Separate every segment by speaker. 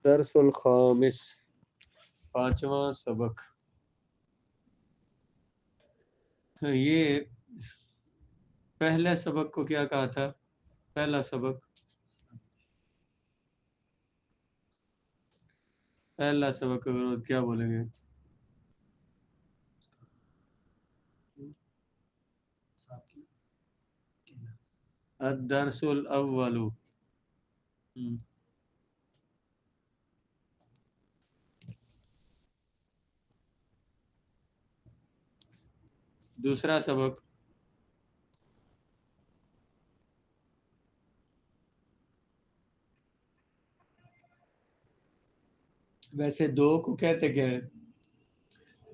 Speaker 1: درس الخامس، پانچواں سبق۔ یہ پہلے سبق کو کیا کہا تھا؟ پہلا سبق اگر کیا بولیں گے؟ الدرس الاول۔ دوسرا سبق ویسے دو کو کہتے کیا ہے؟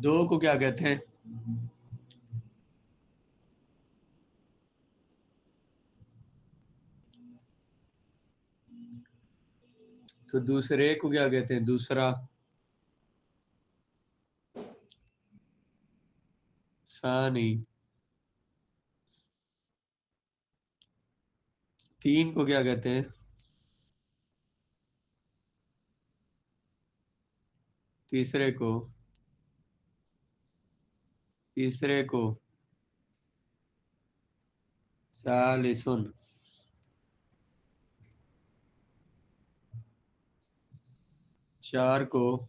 Speaker 1: دو کو کیا کہتے ہیں؟ تو دوسرے کو کیا کہتے ہیں؟ دوسرا، ثانی۔ تین کو کیا کہتے ہیں؟ تیسرے کو ثالثن۔ چار کو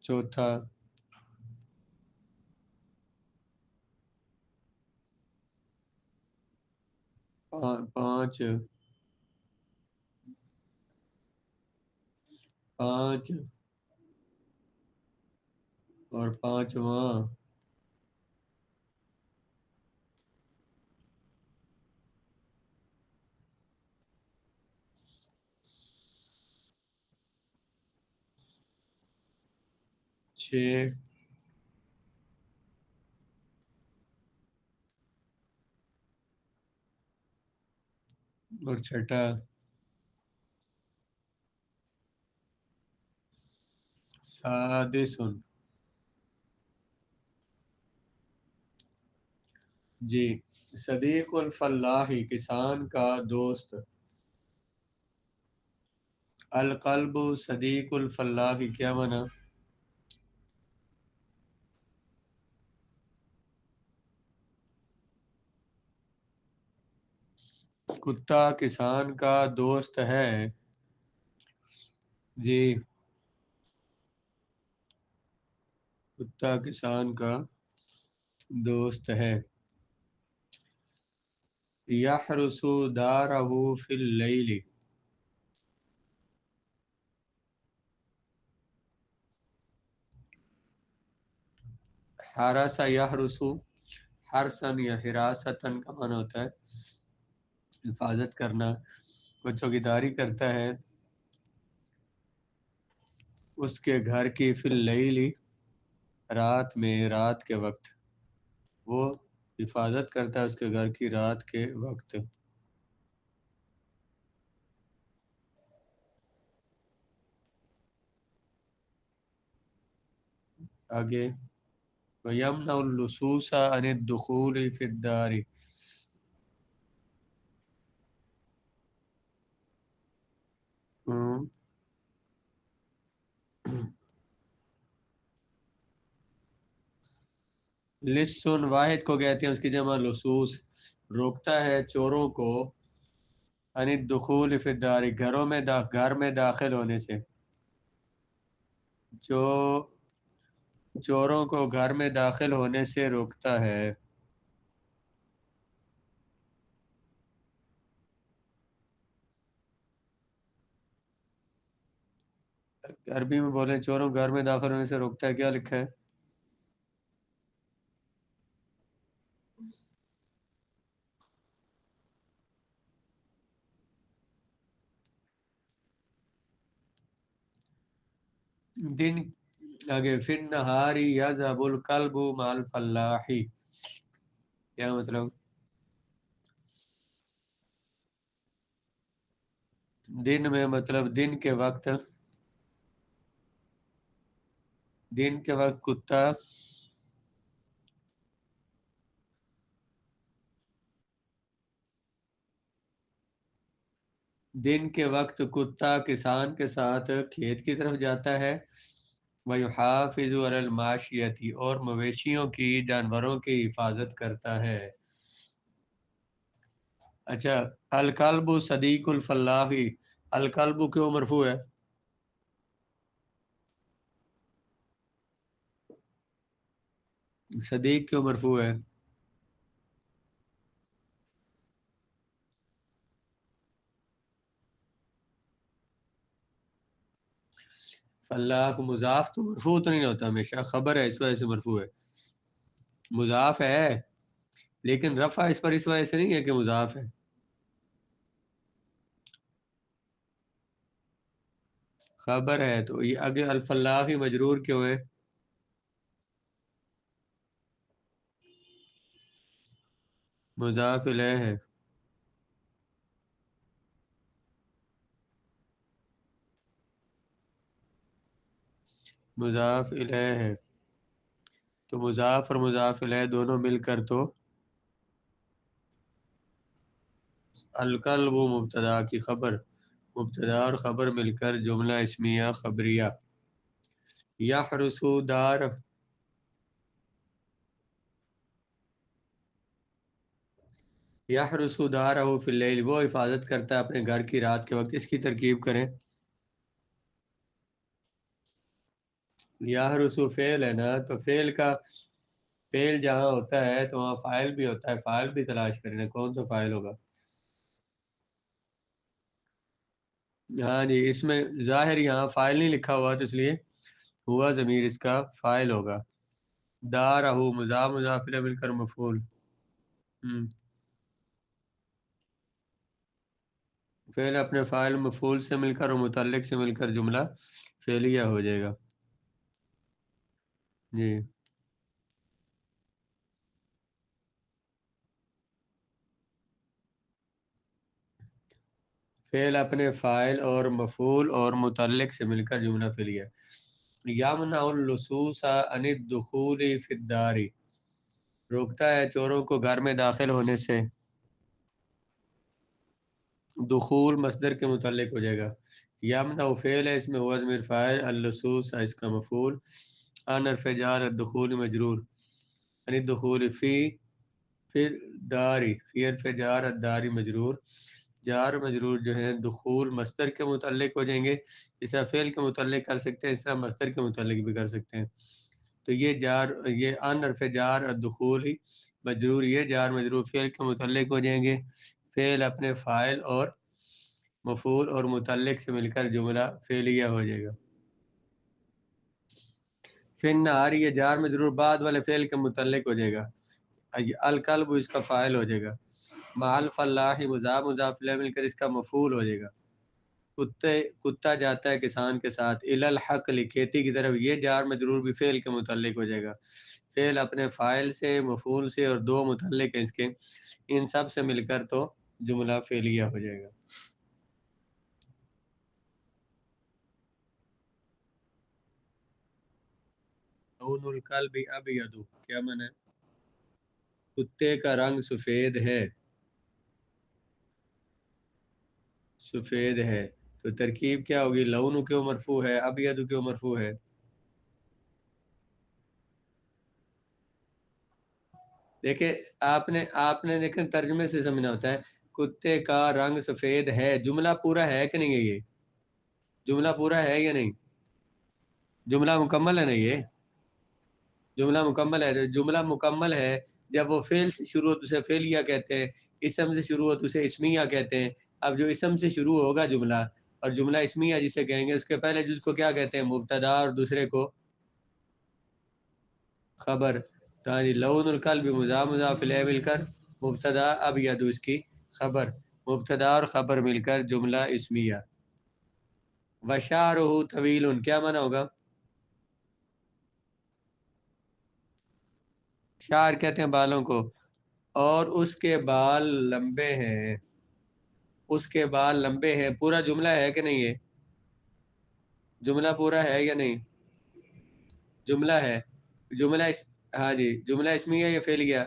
Speaker 1: چوتھا۔ پانچ اور پانچواں چھ اور چھٹا سادسن۔ جی، صدیق الفلاح، کسان کا دوست۔ القلب صدیق الفلاح کیا معنی؟ کتا کسان کا دوست ہے۔ جی، کتا کسان کا دوست ہے۔ یحرس دارہ فی اللیل، حرس یحرس، حرسن یا حراستن کا معنی ہوتا ہے حفاظت کرنا، وہ چوکیداری کرتا ہے اس کے گھر کی، فی اللیل، رات میں، رات کے وقت، وہ حفاظت کرتا ہے اس کے گھر کی رات کے وقت۔ آگے وَيَمْنَعُ اللُّصُوصَ عَنِ الدُّخُولِ فِي الدَّارِ، لسن واحد کو کہتے ہیں، اس کی جمع لصوص، روکتا ہے چوروں کو، عن الدخول فی الدار، گھر میں داخل ہونے سے، جو چوروں کو گھر میں داخل ہونے سے روکتا ہے۔ عربی میں بولیں چوروں کو گھر میں داخل ہونے سے روکتا ہے، کیا لکھا ہے؟ دن آگے فی النہار یذهب الکلب مع الفلاح، کیا مطلب؟ دن میں مطلب دن کے وقت کتا دن کے وقت کتا کسان کے ساتھ کھیت کی طرف جاتا ہے، وَيُحَافِظُ عَلَى الْمَاشِيَةِ اور مویشیوں کی جانوروں کی حفاظت کرتا ہے۔ اچھا، الکلب صدیق الفلاح، الکلب کیوں مرفوع ہے؟ صدیق کیوں مرفوع ہے؟ فلاح مضاف تو مرفوع تو نہیں ہوتا، ہمیشہ خبر ہے، اس وجہ سے مرفوع ہے۔ مضاف ہے لیکن رفع اس پر اس وجہ سے نہیں ہے کہ مضاف ہے، خبر ہے، تو یہ اگر الفلاح ہی مجرور کیوں ہے؟ مضاف الیہ ہے۔ مضاف الیہ ہے تو مضاف اور مضاف الیہ دونوں مل کر تو الکلب مبتدا کی خبر، مبتدا اور خبر مل کر جملہ اسمیہ خبریہ۔ یحرس دار، یحرس دارہ فی اللیل، وہ حفاظت کرتا ہے اپنے گھر کی رات کے وقت، اس کی ترکیب کریں۔ یحرس فعل ہے نا، تو فعل جہاں ہوتا ہے تو وہاں فاعل بھی ہوتا ہے، فاعل بھی تلاش کرنا، کون سا فاعل ہوگا؟ ہاں جی، اس میں ظاہر یہاں فاعل نہیں لکھا ہوا تو اس لیے ہوا ضمیر اس کا فاعل ہوگا۔ دارہ مضاف مضاف الیہ مل کر مفعول۔ فعل اپنے فاعل مفعول سے مل کر اور متعلق سے مل کر جملہ فعلیہ ہو جائے گا۔ جی، فعل اپنے فاعل اور مفعول اور متعلق سے مل کر جملہ فعلیہ۔ یمنع اللصوص عن الدخول فی الدار، روکتا ہے چوروں کو گھر میں داخل ہونے سے۔ دخول مصدر کے متعلق ہو جائے گا، یمنع فعل ہے، اس میں ہوا ضمیر فاعل، اللصوص اس کا مفعول، ان حرف جار، الدخول مجرور، یعنی دخول فی، پھر داری، فی حرف جار، الداری مجرور، جار مجرور جو ہے دخول مصدر کے متعلق ہو جائیں گے، اس طرح فعل کے متعلق کر سکتے ہیں، اس طرح مصدر کے متعلق بھی کر سکتے ہیں۔ تو یہ جار، یہ ان حرف جار الدخول ہی مجرور، یہ جار مجرور فعل کے متعلق ہو جائیں گے، فعل اپنے فاعل اور مفعول اور متعلق سے مل کر جملہ فعلیہ ہو جائے گا۔ فن نہار، یہ جار مجرور بعد والے فعل کے متعلق ہو جائے گا، الکلب اس کا فاعل ہو جائے گا، مع الفلاح مضاف مضاف الیہ مل کر اس کا مفعول ہو جائے گا۔ کتا جاتا ہے کسان کے ساتھ، الی الحقل کھیتی کی طرف، یہ جار مجرور بھی فعل کے متعلق ہو جائے گا، فعل اپنے فاعل سے، مفعول سے اور دو متعلق ہیں اس کے، ان سب سے مل کر تو جملہ فعلیہ ہو جائے گا۔ لون الکلب ابیض، کیا معنی ہے؟ کتے کا رنگ سفید ہے، سفید ہے، تو ترکیب کیا ہوگی؟ لون کیوں مرفوع ہے، ابیض کیوں مرفوع ہے؟ دیکھیں، آپ نے دیکھیں ترجمے سے سمجھنا ہوتا ہے، کتے کا رنگ سفید ہے، جملہ پورا ہے کہ نہیں ہے؟ یہ جملہ پورا ہے یا نہیں؟ جملہ مکمل ہے نا یہ؟ جملہ مکمل ہے، جملہ مکمل ہے جب وہ فعل سے شروع ہو تو اسے فعلیہ کہتے ہیں، اسم سے شروع ہو تو اسے اسمیہ کہتے ہیں۔ اب جو اسم سے شروع ہوگا جملہ، اور جملہ اسمیہ جسے کہیں گے، اس کے پہلے جز کو کیا کہتے ہیں؟ مبتدا، اور دوسرے کو خبر۔ تو ہاں جی، لون القلب مضاف مضاف الیہ مل کر مبتدا، اب یدو اس کی خبر، مبتدا اور خبر مل کر جملہ اسمیہ۔ وشارہ طویل، کیا معنی ہوگا؟ شعر کہتے ہیں بالوں کو، اور اس کے بال لمبے ہیں، اس کے بال لمبے ہیں، پورا جملہ ہے کہ نہیں ہے؟ جملہ پورا ہے یا نہیں؟ جملہ ہے، ہاں جی، جملہ اسمیہ یا فعلیہ؟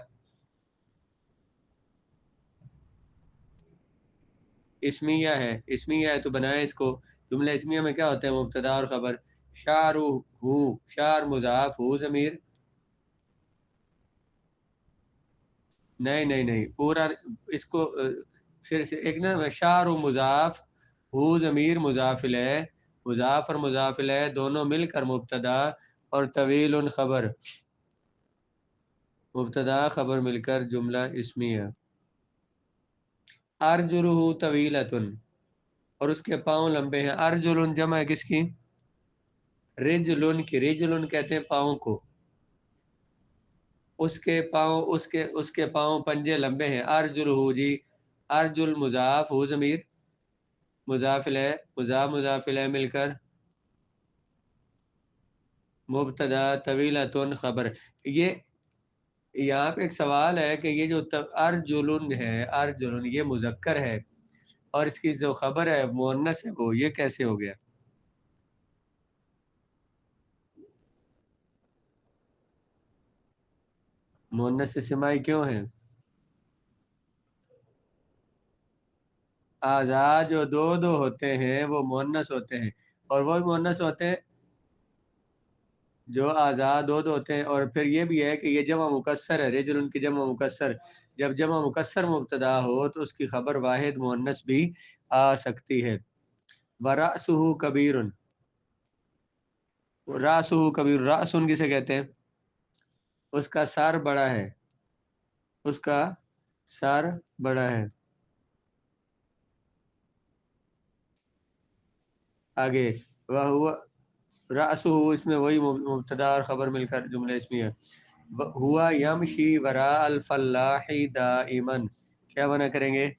Speaker 1: اسمیہ ہے، اسمیہ ہے تو بنائے اس کو. جملہ اسمیہ میں کیا ہوتا ہے؟ مبتدا اور خبر. شعر ہو، شعر مضاف، ہو ضمیر. نہیں پورا اس کو پھر سے ایک نا، شعر مضاف، ہو ضمیر مضاف الیہ، مضاف اور مضاف الیہ دونوں مل کر مبتدا، اور طویل خبر، مبتدا خبر مل کر جملہ اسمیہ. ارجلہ طویلۃ، اور اس کے پاؤں لمبے ہیں. ارجل جمع ہے کس کی؟ رجلن کی. رجلن کہتے ہیں پاؤں کو. اس کے پاؤں، اس کے پاؤں پنجے لمبے ہیں. ارجلہ جی، ارجل مضاف، ہو ضمیر مضاف الیہ، مضاف الیہ مل کر مبتدا، طویلۃ خبر. یہ یہاں پہ ایک سوال ہے کہ یہ جو ارجلن ہے، ارجلن یہ مذکر ہے، اور اس کی جو خبر ہے مؤنث ہے، وہ یہ کیسے ہو گیا؟ مؤنث سمائی کیوں ہے؟ آزاد جو دو ہوتے ہیں وہ مؤنث ہوتے ہیں، اور وہ مؤنث ہوتے ہیں جو آزاد دو ہوتے ہیں. اور پھر یہ بھی ہے کہ یہ جمع مکسر ہے، رجل کی جمع مکسر. جب جمع مکسر مبتدا ہو تو اس کی خبر واحد مؤنث بھی آ سکتی ہے. ورأسہ کبیر، رأسہ کبیر، رأس کسے کہتے ہیں؟ اس کا سر بڑا ہے، اس کا سر بڑا ہے. آگے وہ رأسہ، اس میں وہی مبتدا اور خبر مل کر جملہ اسمی ہے. ہوا یمشی وراء الفلاح دائما، کیا بنا کریں گے؟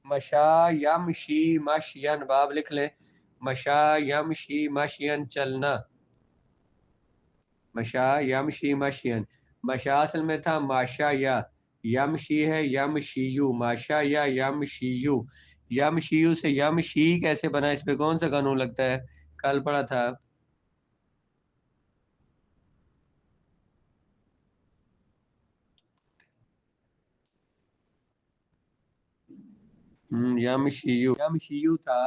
Speaker 1: مشا یمشی مشین، باب لکھ لیں. مشا یمشی مشین، چلنا. مشا یمشی مشین. مشا اصل میں تھا ماشا یا، یمشی ہے یمشیو، ماشا یا یمشیو. یمشیو سے یمشی کیسے بنا؟ اس پہ کون سا قانون لگتا ہے؟ کل پڑھا تھا. یمشیو، یمشیو تھا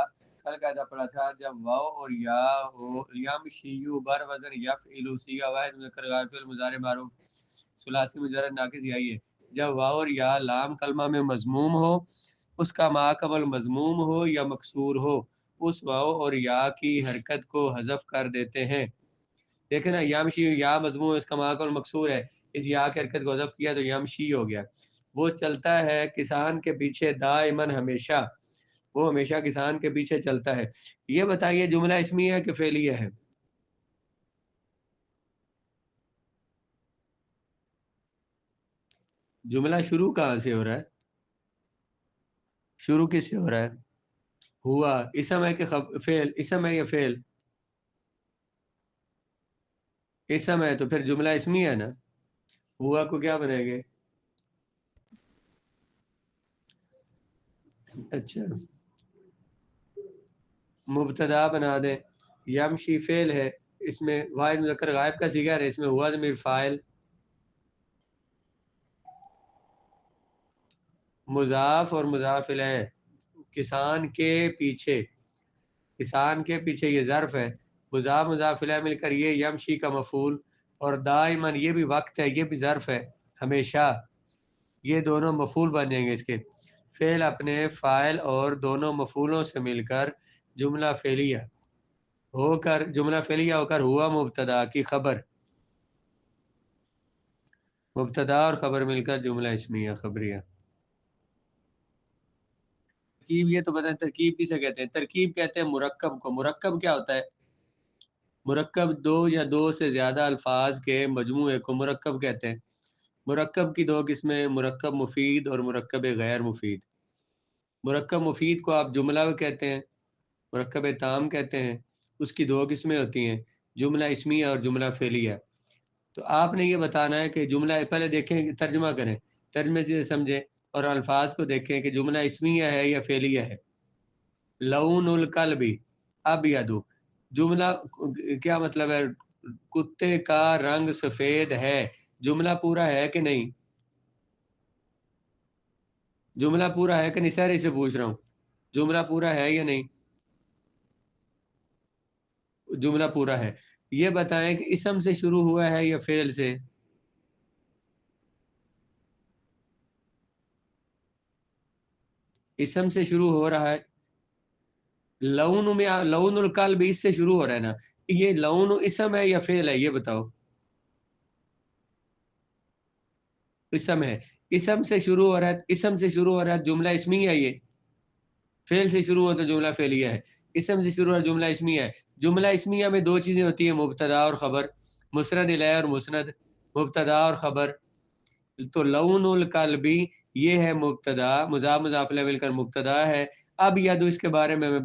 Speaker 1: کل قاعدہ پڑھا تھا. جب واو اور یا ہو، یمشیو بر وزن یفعلو، صیغہ واحد مذکر غائب فعل مضارع معروف ثلاثی مجرد ناقص یائی ہے. جب واو اور یا لام کلمہ میں مضموم ہو، اس کا ما قبل مضموم ہو یا مکسور ہو، اس واو اور یا کی حرکت کو حذف کر دیتے ہیں. دیکھیں نا، یمشی یا مضموم، اس کا ما قبل مکسور ہے، اس یا کی حرکت کو حذف کیا تو یمشی ہو گیا. وہ چلتا ہے کسان کے پیچھے دائمن، ہمیشہ. وہ ہمیشہ کسان کے پیچھے چلتا ہے. یہ بتائیے جملہ اسمیہ ہے کہ فعلیہ ہے؟ جملہ شروع کہاں سے ہو رہا ہے؟ شروع کس سے ہو رہا ہے؟ ہوا اسم ہے کہ فعل؟ اسم ہے یا فعل؟ اسم ہے تو پھر جملہ اسمیہ ہے نا. ہوا کو کیا بنائیں گے؟ اچھا، مبتدا بنا دیں. یمشی فعل ہے، اس میں واحد مذکر غائب کا صیغہ ہے، اس میں ہوا ضمیر فاعل، مضاف اور مضاف الیہ. کسان کے پیچھے، کسان کے پیچھے یہ ظرف ہے. مضاف مضاف الیہ مل کر یہ یمشی کا مفعول، اور دائمن یہ بھی وقت ہے، یہ بھی ظرف ہے، ہمیشہ. یہ دونوں مفعول بن جائیں گے اس کے. فعل اپنے فاعل اور دونوں مفعولوں سے مل کر جملہ فعلیہ ہو کر، جملہ فعلیہ ہو کر ہوا مبتدا کی خبر، مبتدا اور خبر مل کر جملہ اسمیہ خبریہ. ترکیب، یہ تو بتائیں ترکیب کسے کہتے ہیں؟ ترکیب کہتے ہیں مرکب کو. مرکب کیا ہوتا ہے؟ مرکب دو یا دو سے زیادہ الفاظ کے مجموعے کو مرکب کہتے ہیں. مرکب کی دو قسمیں، مرکب مفید اور مرکب غیر مفید. مرکب مفید کو آپ جملہ کہتے ہیں، مرکب تام کہتے ہیں. اس کی دو قسمیں ہوتی ہیں، جملہ اسمیہ اور جملہ فعلیہ. تو آپ نے یہ بتانا ہے کہ جملہ، پہلے دیکھیں کہ ترجمہ کریں، ترجمے سے سمجھیں، اور الفاظ کو دیکھیں کہ جملہ اسمیہ ہے یا فعلیہ ہے. لون القلب ابیض، جملہ کیا مطلب ہے؟ کتے کا رنگ سفید ہے. جملہ پورا ہے کہ نہیں؟ جملہ پورا ہے کہ نہیں سارے سے پوچھ رہا ہوں، جملہ پورا ہے یا نہیں؟ جملہ پورا ہے. یہ بتائیں کہ اسم سے شروع ہوا ہے یا فعل سے؟ اسم سے شروع ہو رہا ہے. لون میں لون القلب اس سے شروع ہو رہا ہے نا. یہ لون اسم ہے یا فعل ہے یہ بتاؤ. اسم ہے. اسم سے شروع ہو رہا ہے، اسم سے شروع ہو رہا ہے جملہ اسمی ہے. یہ فعل سے شروع ہوتا ہے جملہ فعلیہ ہے. اسم سے شروع ہو رہا ہے جملہ اسمیہ ہے. جملہ اسمیہ میں دو چیزیں ہوتی ہیں، مبتدا اور خبر، مسند الیہ اور مسند. مبتدا اور خبر. تو لون القلبی یہ ہے مبتدا، مضاف مضاف الیہ مل کر مبتدا ہے. اب یاد اس کے بارے میں